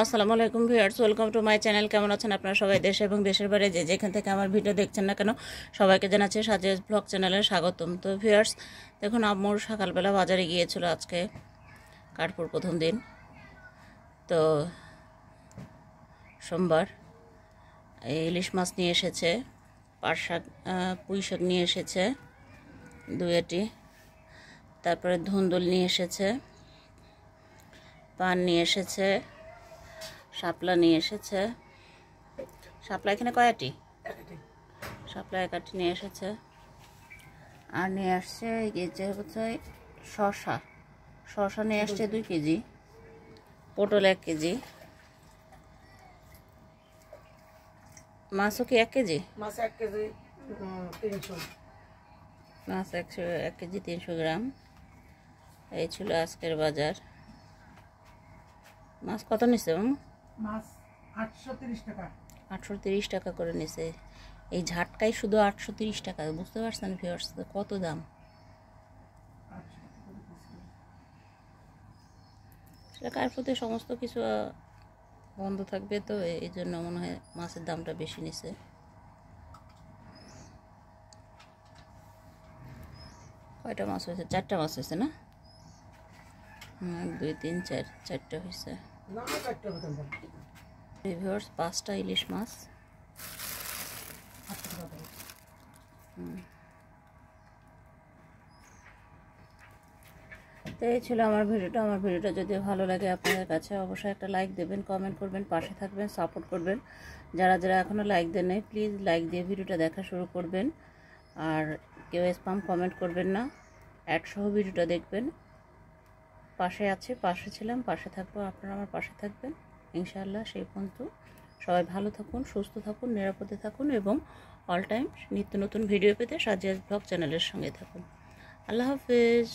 আসসালামু আলাইকুম viewers, welcome to my channel. কেমন আছেন আপনারা সবাই? দেশে এবং দেশের বাইরে যে যেখান থেকে আমার ভিডিও দেখছেন না কেন সবাইকে জানাচ্ছি সাজিয়াস ব্লগ চ্যানেলে স্বাগতম। তো ভিউয়ার্স, দেখুন আম্মুর সকালবেলা বাজারে গিয়েছিল, আজকে কাঠপুর প্রথম দিন, তো সোমবার। ইলিশ মাছ নিয়ে এসেছে, পাট শাক, পুঁই শাক নিয়ে এসেছে দুইটি, তারপরে ধুন্দুল নিয়ে এসেছে, পান নিয়ে এসেছে, শাপলা নিয়ে এসেছে। শাপলা এখানে কয়টি? শাপলা একাটি নিয়ে এসেছে। আর নিয়ে আসছে গেছে হচ্ছে শশা। শশা নিয়ে আসছে 2 কেজি, পটল 1 কেজি, মাছও কি 1 কেজি? মাছ 1 কেজি 300, মাছ 1 কেজি 300 গ্রাম। এই ছিল আজকের বাজার। মাছ কত নিছে? মাছ 830 টাকা। 830 টাকা করে নিছে। এই ঝাটকাই শুধু 830 টাকা, বুঝতে পারছেন ভিউয়ার্স কত দাম? কারফুতে সমস্ত কিছু বন্ধ থাকবে, তো এই জন্য মনে হয় মাছের দামটা বেশি নিছে। কয়টা মাছ হয়েছে? 4টা মাছ হয়েছে না? 1 2 3 4, 4টা হয়েছে। ভিউয়ার্স 5টা ইলিশ মাছ। তো এই ছিল আমার ভিডিওটা। আমার ভিডিওটা যদি ভালো লাগে আপনাদের কাছে অবশ্যই একটা লাইক দেবেন, কমেন্ট করবেন, পাশে থাকবেন, সাপোর্ট করবেন। যারা যারা এখনও লাইক দেন নাই প্লিজ লাইক দিয়ে ভিডিওটা দেখা শুরু করবেন। আর কেউ স্প্যাম কমেন্ট করবেন না, অ্যাডসহ ভিডিওটা দেখবেন। পাশে আছে, পাশে ছিলাম, পাশে থাকবো, আপনারা আমার পাশে থাকবেন ইনশাআল্লাহ। সেই পর্যন্ত সবাই ভালো থাকুন, সুস্থ থাকুন, নিরাপদে থাকুন এবং অল টাইম নিত্য নতুন ভিডিও পেতে সাজিয়াস ব্লগ চ্যানেলের সঙ্গে থাকুন। আল্লাহ হাফেজ।